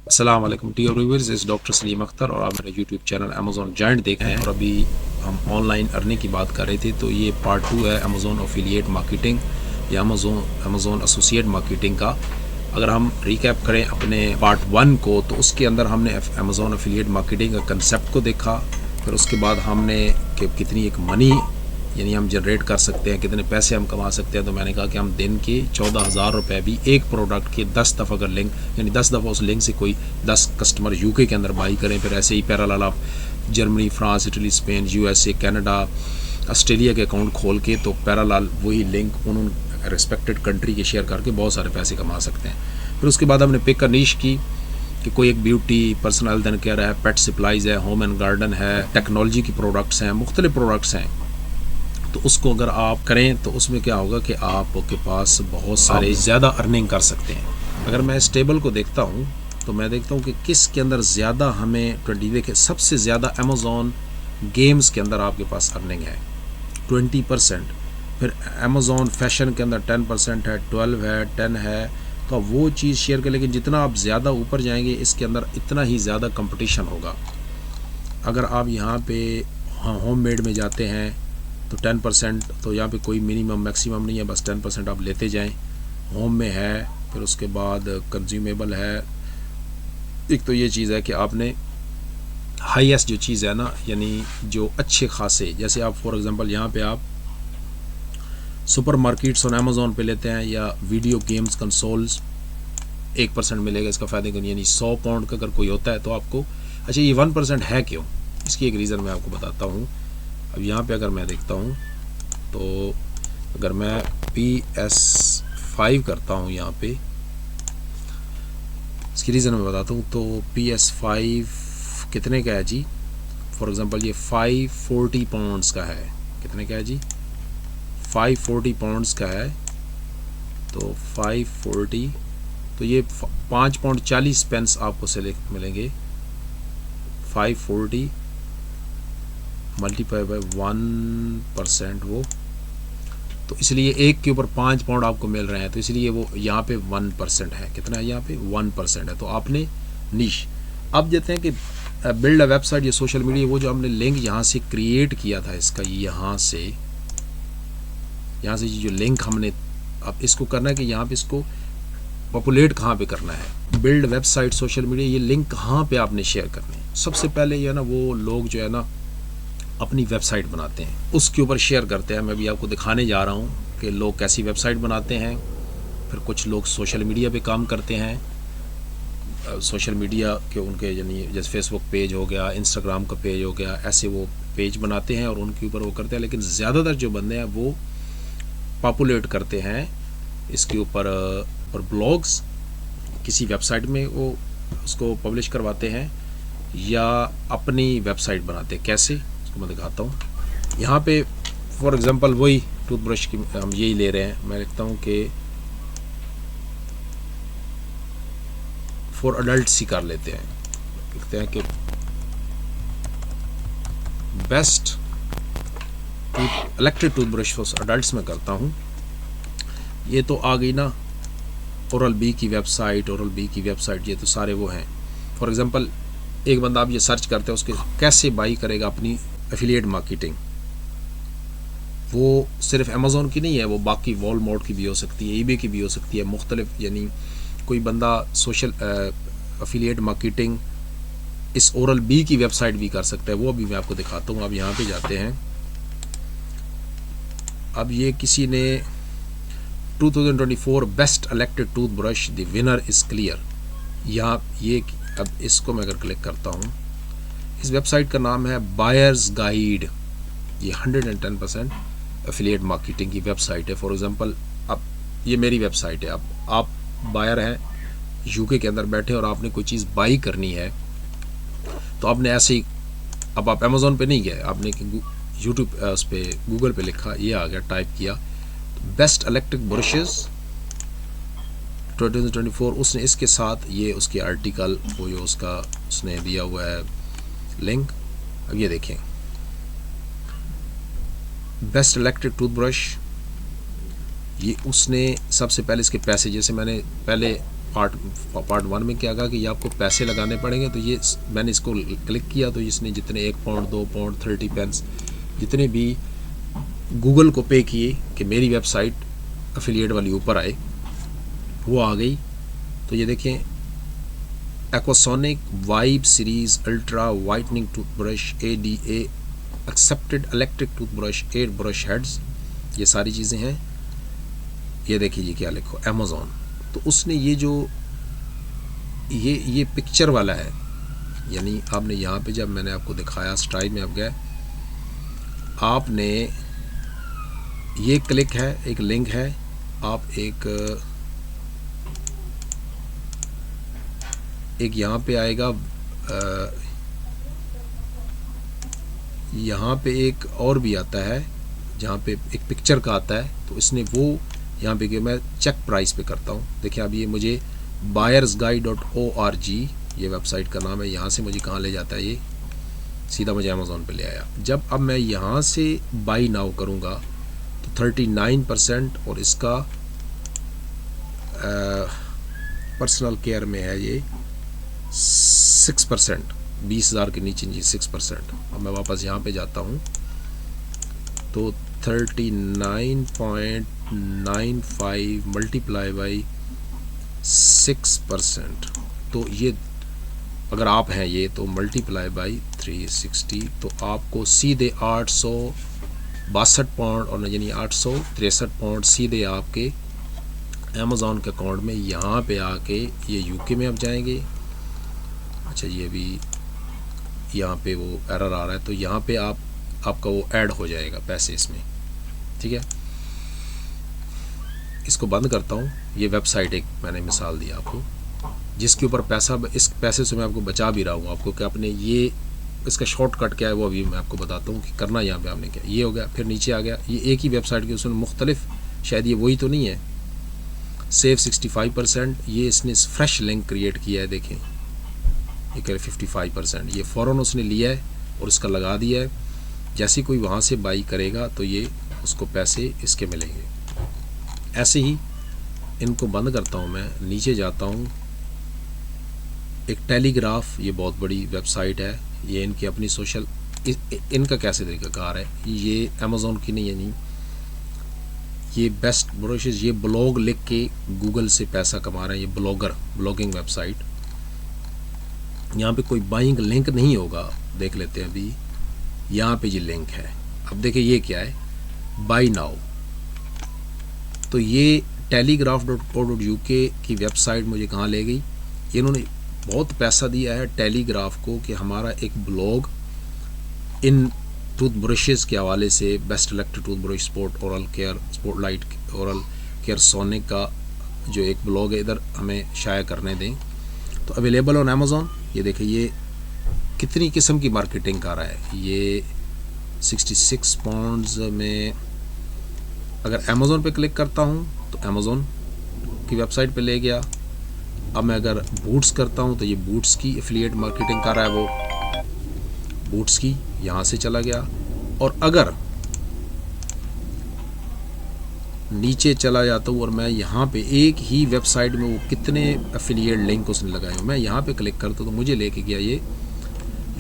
अस्सलाम वालेकुम dear viewers, इस डॉक्टर सलीम अख्तर और आप मेरे यूट्यूब चैनल अमेज़ॉन जायंट देख रहे हैं। और अभी हम ऑनलाइन अर्निंग की बात कर रहे थे, तो ये पार्ट 2 है अमेज़ॉन एफिलिएट मार्केटिंग या अमेज़ॉन एसोसिएट मार्केटिंग का। अगर हम रिकैप करें अपने पार्ट 1 को, तो उसके अंदर हमने अमेज़ॉन एफिलिएट मार्केटिंग का कंसेप्ट को देखा। फिर उसके बाद हमने कि कितनी एक मनी यानी हम जनरेट कर सकते हैं, कितने पैसे हम कमा सकते हैं। तो मैंने कहा कि हम दिन के 14,000 रुपये भी एक प्रोडक्ट के 10 दफ़ा अगर लिंक यानी 10 दफ़ा उस लिंक से कोई 10 कस्टमर यूके के अंदर बाई करें, फिर ऐसे ही पैरेलल आप Germany, France, Italy, Spain, USA, Canada, Australia के अकाउंट खोल के तो पैरेलल वही लिंक उन रिस्पेक्टेड कंट्री के शेयर करके बहुत सारे पैसे कमा सकते हैं। फिर उसके बाद हमने पिक का नीश की कि कोई एक beauty, personal health and care है, पेट सप्लाइज़ है, होम एंड गार्डन है, टेक्नोलॉजी की प्रोडक्ट्स हैं, मुख्तलिफ प्रोडक्ट्स हैं। तो उसको अगर आप करें तो उसमें क्या होगा कि आपके पास बहुत सारे ज़्यादा अर्निंग कर सकते हैं। अगर मैं इस टेबल को देखता हूँ तो मैं देखता हूँ कि किस के अंदर ज़्यादा हमें 20 देखिए सबसे ज़्यादा अमेज़ॉन गेम्स के अंदर आपके पास अर्निंग है 20%। फिर अमेज़ॉन फैशन के अंदर 10% है, 12 है, 10 है। तो वो चीज़ शेयर कर, लेकिन जितना आप ज़्यादा ऊपर जाएंगे इसके अंदर इतना ही ज़्यादा कंपटीशन होगा। अगर आप यहाँ पे होम मेड में जाते हैं तो 10%, तो यहाँ पे कोई मिनिमम मैक्सिमम नहीं है, बस 10% आप लेते जाएं। होम में है, फिर उसके बाद कंज्यूमेबल है। एक तो ये चीज़ है कि आपने हाईएस्ट जो चीज़ है ना, यानी जो अच्छे खासे, जैसे आप फॉर एग्जांपल यहाँ पे आप सुपर मार्केट्स और अमेज़ॉन पे लेते हैं या वीडियो गेम्स कंसोल्स 1% मिलेगा इसका फ़ायदे को, यानी 100 पाउंड का अगर कोई होता है तो आपको, अच्छा ये 1% है क्यों, इसकी एक रीज़न मैं आपको बताता हूँ। अब यहाँ पे अगर मैं देखता हूँ तो अगर मैं PS5 करता हूँ यहाँ पे, इसकी रीज़न मैं बताता हूँ। तो PS5 कितने का है जी? फॉर एग्ज़ाम्पल ये 540 पाउंड्स का है। कितने का है जी? 540 पाउंड्स का है। तो 540, तो ये 5 पाउंड 40 पेंस आपको सेलेक्ट मिलेंगे। 540 मल्टीप्लाई बाय 1% वो, तो इसलिए एक के ऊपर 5 पाउंड आपको मिल रहे हैं, तो इसलिए वो यहाँ पे 1% है। कितना है यहाँ पे? 1% है। तो आपने नीश अब देते हैं कि बिल्ड अ वेबसाइट या सोशल मीडिया, वो जो हमने लिंक यहाँ से क्रिएट किया था इसका, यहाँ से जो लिंक हमने, अब इसको करना है कि यहाँ पे इसको पॉपुलेट कहाँ पे करना है। बिल्ड वेबसाइट सोशल मीडिया, ये लिंक कहाँ पे आपने शेयर करने हैं। सबसे पहले ये ना वो लोग जो है ना अपनी वेबसाइट बनाते हैं, उसके ऊपर शेयर करते हैं। मैं भी आपको दिखाने जा रहा हूँ कि लोग कैसी वेबसाइट बनाते हैं। फिर कुछ लोग सोशल मीडिया पे काम करते हैं, सोशल मीडिया के उनके यानी जैसे फेसबुक पेज हो गया, इंस्टाग्राम का पेज हो गया, ऐसे वो पेज बनाते हैं और उनके ऊपर वो करते हैं। लेकिन ज़्यादातर जो बंदे हैं वो पॉपुलेट करते हैं इसके ऊपर, और ब्लॉग्स किसी वेबसाइट में वो उसको पब्लिश करवाते हैं या अपनी वेबसाइट बनाते हैं। कैसे, उसको मैं दिखाता हूँ। यहाँ पे फॉर एग्जांपल वही टूथब्रश की हम यही ले रहे हैं। मैं लिखता हूँ कि फॉर अडल्ट्स ही कर लेते हैं। लिखते हैं कि best electric toothbrush for adults में करता हूँ। ये तो आ गई ना ओरल बी की वेबसाइट, ये तो सारे वो हैं। फॉर एग्जांपल एक बंदा आप ये सर्च करते हैं उसके कैसे बाई करेगा अपनी एफिलिएट मार्केटिंग, वो सिर्फ अमेज़ॉन की नहीं है, वो बाकी वॉलमार्ट की भी हो सकती है, ईबे की भी हो सकती है, मुख्तलिफ। यानी कोई बंदा सोशल एफिलिएट मार्केटिंग इस ओरल बी की वेबसाइट भी कर सकता है, वो अभी मैं आपको दिखाता हूँ। अब यहाँ पे जाते हैं। अब ये किसी ने 2024 best electric toothbrush the winner is clear, यहाँ ये, अब इसको मैं अगर क्लिक करता हूँ, इस वेबसाइट का नाम है बायर्स गाइड। ये 110% एफिलिएट मार्केटिंग की वेबसाइट है। फॉर एग्जांपल अब ये मेरी वेबसाइट है। अब आप बायर हैं, यूके के अंदर बैठे और आपने कोई चीज़ बाई करनी है, तो आपने ऐसे ही, अब आप अमेज़ॉन पे नहीं गए, आपने यूट्यूब उस पर गूगल पे लिखा, ये आ गया, टाइप किया बेस्ट इलेक्ट्रिक ब्रशेस 2024, उसने इसके साथ ये उसके आर्टिकल वो जो उसका उसने दिया हुआ है लिंक। अब ये देखें, बेस्ट इलेक्ट्रिक टूथब्रश, ये उसने सबसे पहले इसके पैसे, जैसे मैंने पहले पार्ट 1 में क्या कहा कि ये आपको पैसे लगाने पड़ेंगे। तो ये मैंने इसको क्लिक किया तो इसने जितने 1 पाउंड 2 पाउंड 30 पेंस जितने भी गूगल को पे किए कि मेरी वेबसाइट एफिलिएट वाली ऊपर आए, वो आ गई। तो ये देखें, Aquasonic vibe series ultra whitening toothbrush ADA accepted electric toothbrush 8 brush heads, ये सारी चीज़ें हैं। ये देखिए ये क्या लिखो अमेज़ॉन। तो उसने ये जो ये पिक्चर वाला है, यानी आपने यहाँ पे जब मैंने आपको दिखाया स्ट्राइक में आप गए, आपने ये क्लिक है, एक लिंक है, आप एक यहाँ पे आएगा, यहाँ पे एक और भी आता है जहाँ पे एक पिक्चर का आता है। तो इसने वो यहाँ पे कि मैं चेक प्राइस पे करता हूँ। देखिए अब ये मुझे buyersguide.org ये वेबसाइट का नाम है, यहाँ से मुझे कहाँ ले जाता है, ये सीधा मुझे अमेज़ॉन पे ले आया। जब अब मैं यहाँ से बाई नाउ करूँगा तो 39% और इसका पर्सनल केयर में है ये 6%, 20,000 के नीचे जी 6%। अब मैं वापस यहाँ पे जाता हूँ तो 39.95 मल्टीप्लाई बाई 6%, तो ये अगर आप हैं ये तो मल्टीप्लाई बाई 360, तो आपको सीधे 862 पाउंड और यानी 863 पाउंड सीधे आपके अमेज़ॉन के अकाउंट में यहाँ पे आके ये यूके में अब जाएंगे। अच्छा ये भी यहाँ पे वो एरर आ रहा है, तो यहाँ पे आपका वो ऐड हो जाएगा पैसे इसमें, ठीक है। इसको बंद करता हूँ। ये वेबसाइट एक मैंने मिसाल दी आपको जिसके ऊपर पैसा, इस पैसे से मैं आपको बचा भी रहा हूँ आपको कि आपने ये इसका शॉर्टकट क्या है वो अभी मैं आपको बताता हूँ कि करना यहाँ पे आपने क्या। ये हो गया, फिर नीचे आ गया, ये एक ही वेबसाइट के उसमें मुख्तलिफ, शायद ये वही तो नहीं है, सेव 65%, ये इसने फ्रेश लिंक क्रिएट किया है, देखें ये कह 55%, ये फ़ौरन उसने लिया है और इसका लगा दिया है। जैसे कोई वहाँ से बाई करेगा तो ये उसको पैसे इसके मिलेंगे। ऐसे ही इनको बंद करता हूँ मैं, नीचे जाता हूँ, एक टेलीग्राफ, ये बहुत बड़ी वेबसाइट है, ये इनकी अपनी सोशल, इनका कैसे तरीक़ाकार है, ये अमेज़ॉन की नहीं, यानी ये बेस्ट ब्रोशेस, ये ब्लॉग लिख के गूगल से पैसा कमा रहे हैं, ये ब्लॉगिंग वेबसाइट। यहाँ पे कोई बाइंग लिंक नहीं होगा, देख लेते हैं अभी, यहाँ पे ये लिंक है। अब देखिए ये क्या है, बाई नाउ। तो ये telegraph.co.uk की वेबसाइट मुझे कहाँ ले गई, इन्होंने बहुत पैसा दिया है टेलीग्राफ को कि हमारा एक ब्लॉग इन टूथब्रशेस के हवाले से, best electric toothbrush, sport oral care, sport light oral care sonic का जो एक ब्लॉग है इधर हमें शाया करने दें। तो अवेलेबल ऑन अमेज़ॉन। ये देखिए ये कितनी किस्म की मार्केटिंग कर रहा है। ये 66 पाउंड्स में, अगर अमेज़ॉन पे क्लिक करता हूँ तो अमेज़ॉन की वेबसाइट पे ले गया। अब मैं अगर बूट्स करता हूँ तो ये बूट्स की एफिलिएट मार्केटिंग कर रहा है, वो बूट्स की यहाँ से चला गया। और अगर नीचे चला जाता हूँ और मैं यहाँ पे एक ही वेबसाइट में वो कितने एफिलिएट लिंक उसने लगाए हुए, मैं यहाँ पे क्लिक करता हूँ तो मुझे लेके गया ये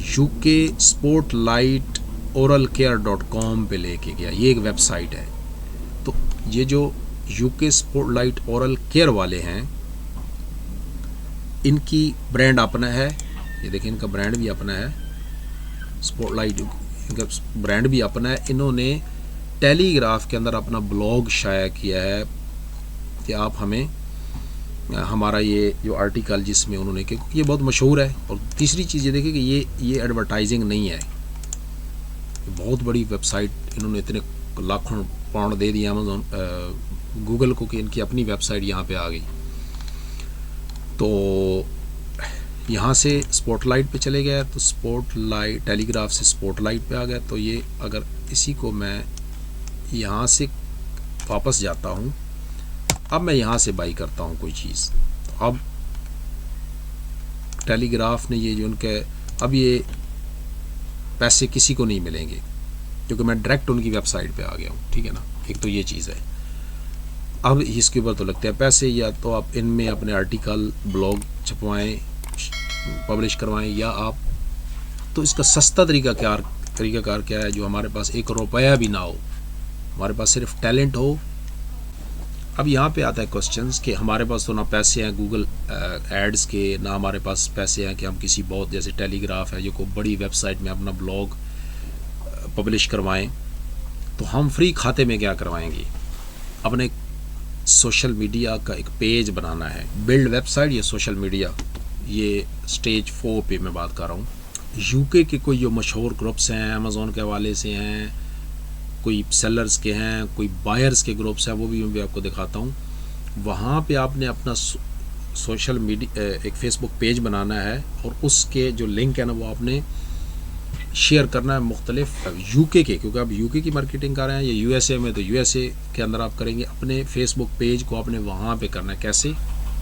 uksportlightoralcare.com पे लेके गया। ये एक वेबसाइट है। तो ये जो UK स्पोर्टलाइट ओरल केयर वाले हैं, इनकी ब्रांड अपना है, ये देखिए इनका ब्रांड भी अपना है, स्पोर्टलाइट इनका ब्रांड भी अपना है। इन्होंने टेलीग्राफ के अंदर अपना ब्लॉग शाया किया है कि आप हमें हमारा ये जो आर्टिकल जिसमें उन्होंने, क्योंकि ये बहुत मशहूर है। और तीसरी चीज़ ये देखिए कि ये एडवर्टाइजिंग नहीं है, बहुत बड़ी वेबसाइट, इन्होंने इतने लाखों पाउंड दे दिए अमेज़ॉन गूगल को कि इनकी अपनी वेबसाइट यहाँ पे आ गई। तो यहाँ से स्पॉटलाइट पे चले गए तो स्पॉटलाइट, टेलीग्राफ से स्पॉटलाइट पे आ गया। तो ये अगर इसी को मैं यहाँ से वापस जाता हूँ, अब मैं यहाँ से बाई करता हूँ कोई चीज़, तो अब टेलीग्राफ ने ये जो उनके, अब ये पैसे किसी को नहीं मिलेंगे क्योंकि मैं डायरेक्ट उनकी वेबसाइट पे आ गया हूँ, ठीक है ना। एक तो ये चीज़ है। अब इसके ऊपर तो लगते हैं पैसे, या तो आप इनमें अपने आर्टिकल ब्लॉग छपवाएं, पब्लिश करवाएं, या आप तो इसका सस्ता तरीकाकार क्या है, जो हमारे पास 1 रुपया भी ना हो, हमारे पास सिर्फ टैलेंट हो। अब यहाँ पे आता है क्वेश्चंस कि हमारे पास तो ना पैसे हैं गूगल एड्स के, ना हमारे पास पैसे हैं कि हम किसी बहुत जैसे टेलीग्राफ है जो को बड़ी वेबसाइट में अपना ब्लॉग पब्लिश करवाएं। तो हम फ्री खाते में क्या करवाएंगे, अपने सोशल मीडिया का एक पेज बनाना है। बिल्ड वेबसाइट या सोशल मीडिया, ये स्टेज 4 पे मैं बात कर रहा हूँ। यूके के कोई जो मशहूर ग्रुप्स हैं अमेज़ॉन के हवाले से हैं, कोई सेलर्स के हैं, कोई बायर्स के ग्रुप्स हैं, वो भी मैं आपको दिखाता हूँ। वहाँ पे आपने अपना सोशल मीडिया एक फेसबुक पेज बनाना है और उसके जो लिंक है ना वो आपने शेयर करना है मुख्तलिफ यूके के, क्योंकि आप यूके की मार्केटिंग कर रहे हैं, या यूएसए में तो यूएसए के अंदर आप करेंगे। अपने फेसबुक पेज को आपने वहाँ पे करना है। कैसे,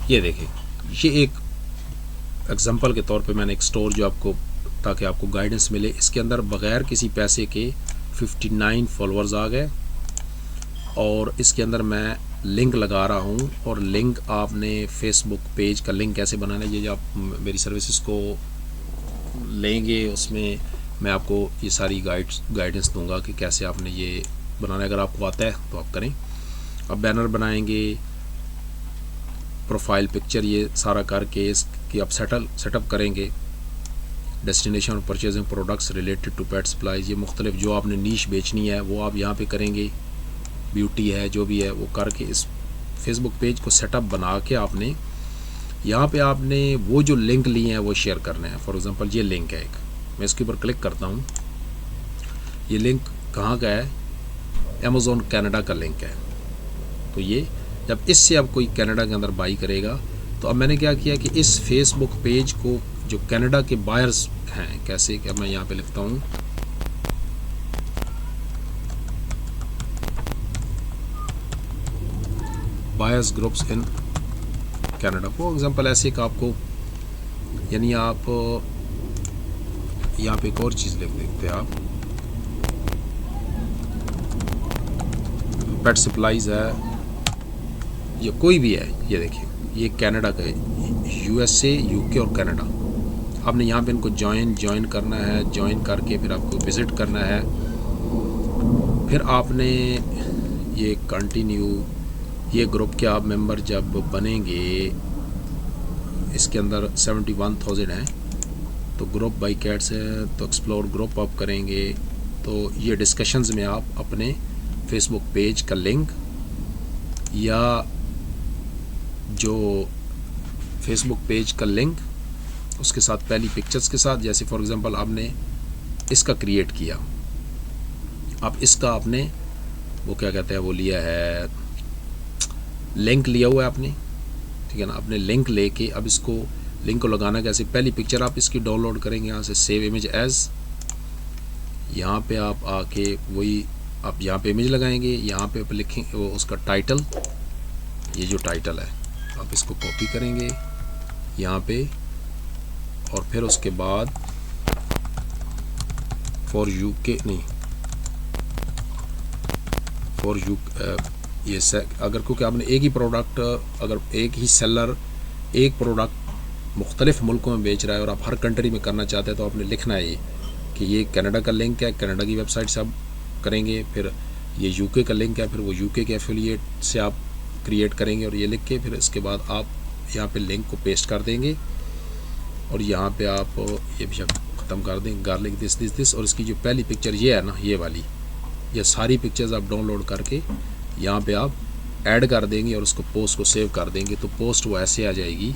ये देखें, ये एक एग्जांपल के तौर पे मैंने एक स्टोर जो आपको, ताकि आपको गाइडेंस मिले, इसके अंदर बग़ैर किसी पैसे के 59 फॉलोअर्स आ गए। और इसके अंदर मैं लिंक लगा रहा हूँ, और लिंक आपने फेसबुक पेज का लिंक कैसे बनाना है, ये जो आप मेरी सर्विसेज को लेंगे उसमें मैं आपको ये सारी गाइडेंस दूंगा कि कैसे आपने ये बनाना है। अगर आपको आता है तो आप करें। अब बैनर बनाएंगे, प्रोफाइल पिक्चर, ये सारा करके इसकी आप सेटअप करेंगे। डेस्टिनेशन और purchasing products related to pet supplies, ये मुख्तलिफ जो आपने नीश बेचनी है वो आप यहाँ पे करेंगे। ब्यूटी है, जो भी है वो करके इस फेसबुक पेज को सेटअप बना के आपने यहाँ पे आपने वो जो लिंक लिए हैं वो शेयर करने हैं। फॉर एग्जांपल ये लिंक है एक, मैं इसके ऊपर क्लिक करता हूँ। ये लिंक कहाँ का है, अमेज़ॉन कनाडा का लिंक है। तो ये जब इससे अब कोई कनाडा के अंदर बाई करेगा, तो अब मैंने क्या किया कि इस फेसबुक पेज को जो कनाडा के बायर्स हैं, कैसे, क्या मैं यहाँ पे लिखता हूँ buyers groups in Canada, for example ऐसे एक आपको, यानी आप यहाँ पे एक और चीज़ लिख देते हैं, आप पेट सप्लाईज है या कोई भी है, ये देखिए ये कनाडा का है, यूएसए, यूके और कनाडा। आपने यहाँ पे इनको ज्वाइन करना है। ज्वाइन करके फिर आपको विज़िट करना है। फिर आपने ये कंटिन्यू, ये ग्रुप के आप मेंबर जब बनेंगे, इसके अंदर 71,000 हैं, तो ग्रुप बाई कैट्स है, तो एक्सप्लोर ग्रुप आप करेंगे। तो ये डिस्कशंस में आप अपने फेसबुक पेज का लिंक या जो फेसबुक पेज का लिंक उसके साथ पहली पिक्चर्स के साथ, जैसे फॉर एग्जांपल आपने इसका क्रिएट किया, आप इसका आपने वो क्या कहते हैं वो लिया है, लिंक लिया हुआ है आपने, ठीक है ना। आपने लिंक लेके अब इसको लिंक को लगाना कैसे, पहली पिक्चर आप इसकी डाउनलोड करेंगे यहाँ से, सेव इमेज एज, यहाँ पे आप आके वही आप यहाँ पे इमेज लगाएंगे, यहाँ पे आप लिखेंगे वो उसका टाइटल, ये जो टाइटल है आप इसको कॉपी करेंगे यहाँ पे, और फिर उसके बाद फॉर यूके नहीं, फॉर यू ये अगर क्योंकि आपने एक ही प्रोडक्ट, अगर एक ही सेलर एक प्रोडक्ट मुख्तलिफ मुल्कों में बेच रहा है और आप हर कंट्री में करना चाहते हैं, तो आपने लिखना है ये कि ये कनाडा का लिंक है, कनाडा की वेबसाइट से आप करेंगे। फिर ये यूके का लिंक है, फिर वो यूके के एफिलिएट से आप क्रिएट करेंगे और ये लिख के फिर इसके बाद आप यहाँ पे लिंक को पेस्ट कर देंगे और यहाँ पे आप ये भी ख़त्म कर देंगे, गार्लिक दिस, और इसकी जो पहली पिक्चर ये है ना, ये वाली, ये सारी पिक्चर्स आप डाउनलोड करके यहाँ पे आप ऐड कर देंगे और उसको पोस्ट को सेव कर देंगे। तो पोस्ट वो ऐसे आ जाएगी,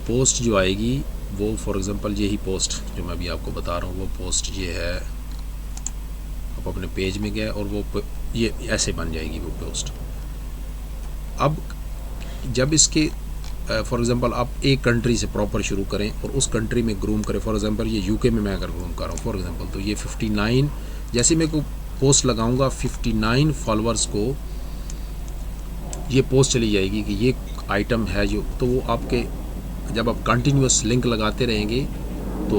पोस्ट जो आएगी वो फॉर एग्जांपल यही पोस्ट जो मैं अभी आपको बता रहा हूँ, वो पोस्ट ये है, आप अपने पेज में गए और वो ये ऐसे बन जाएगी वो पोस्ट। अब जब इसके फॉर एग्जांपल आप एक कंट्री से प्रॉपर शुरू करें और उस कंट्री में ग्रूम करें, फॉर एग्जांपल ये यूके में मैं अगर ग्रूम कर रहा हूँ फॉर एग्जांपल, तो ये 59, जैसे मैं को पोस्ट लगाऊंगा 59 फॉलोअर्स को ये पोस्ट चली जाएगी कि ये आइटम है जो, तो वो आपके जब आप कंटिन्यूस लिंक लगाते रहेंगे तो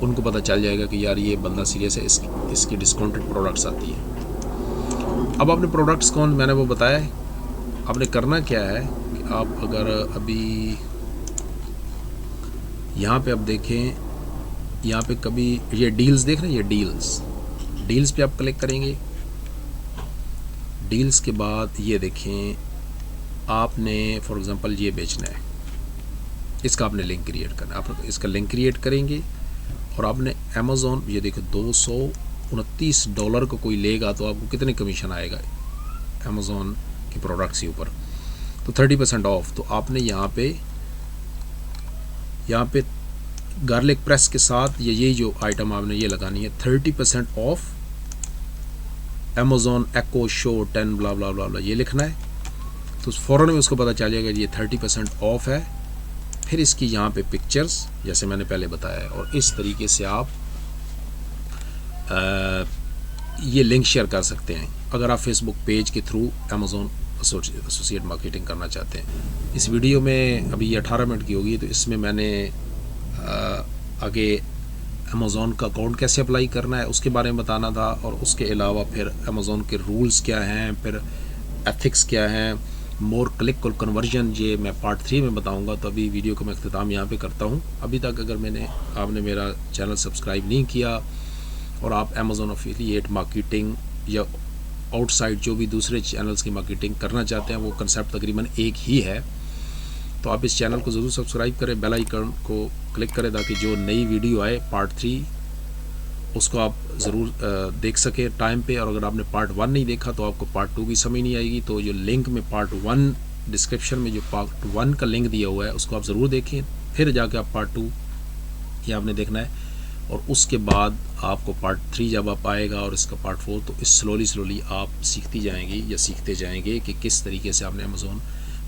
उनको पता चल जाएगा कि यार ये बंदा सीरियस है, इसकी डिस्काउंटेड प्रोडक्ट्स आती है। अब आपने प्रोडक्ट्स कौन, मैंने वो बताया है। आपने करना क्या है कि आप अगर अभी यहाँ पे आप देखें, यहाँ पे कभी ये डील्स देख रहे हैं, ये डील्स पे आप क्लिक करेंगे। डील्स के बाद ये देखें, आपने फॉर एग्जांपल ये बेचना है, इसका आपने लिंक क्रिएट करना है। आप इसका लिंक क्रिएट करेंगे और आपने अमेज़ॉन, ये देखो $229 को कोई लेगा तो आपको कितने कमीशन आएगा अमेज़ॉन के प्रोडक्ट्स के ऊपर, तो 30% ऑफ। तो आपने यहाँ पे गार्लिक प्रेस के साथ ये जो आइटम आपने ये लगानी है, 30% ऑफ अमेज़ॉन एको शो 10 ब्ला ब्ला ब्ला ब्ला, ये लिखना है। तो फ़ौरन में उसको पता चल जाएगा ये 30% ऑफ है। फिर इसकी यहाँ पे पिक्चर्स जैसे मैंने पहले बताया है, और इस तरीके से आप ये लिंक शेयर कर सकते हैं अगर आप फेसबुक पेज के थ्रू अमेज़ॉन एसोसिएट मार्केटिंग करना चाहते हैं। इस वीडियो में अभी ये 18 मिनट की होगी, तो इसमें मैंने आगे अमेज़ॉन का अकाउंट कैसे अप्लाई करना है उसके बारे में बताना था, और उसके अलावा फिर अमेज़ॉन के रूल्स क्या हैं, फिर एथिक्स क्या हैं, मोर क्लिक और कन्वर्जन, ये मैं पार्ट 3 में बताऊंगा। तो अभी वीडियो को मैं अख्तिताम यहाँ पे करता हूँ। अभी तक अगर आपने मेरा चैनल सब्सक्राइब नहीं किया और आप अमेज़ॉन एफिलिएट मार्केटिंग या आउटसाइड जो भी दूसरे चैनल्स की मार्केटिंग करना चाहते हैं, वो कंसेप्ट तकरीबन एक ही है, तो आप इस चैनल को ज़रूर सब्सक्राइब करें, बेल आइकन को क्लिक करें ताकि जो नई वीडियो आए पार्ट 3 उसको आप ज़रूर देख सकें टाइम पे। और अगर आपने पार्ट 1 नहीं देखा तो आपको पार्ट 2 की समझ नहीं आएगी, तो जो लिंक में पार्ट 1 डिस्क्रिप्शन में जो पार्ट 1 का लिंक दिया हुआ है उसको आप ज़रूर देखें, फिर जाके आप पार्ट 2 ये आपने देखना है, और उसके बाद आपको पार्ट 3 जब आप आएगा और इसका पार्ट 4, तो इस स्लोली आप सीखती जाएंगी या सीखते जाएंगे कि किस तरीके से आपने अमेज़ॉन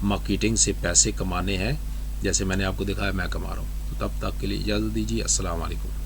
मार्केटिंग से पैसे कमाने हैं, जैसे मैंने आपको दिखाया मैं कमा रहा हूँ। तो तब तक के लिए इजाज़त दीजिए। अस्सलाम वालेकुम।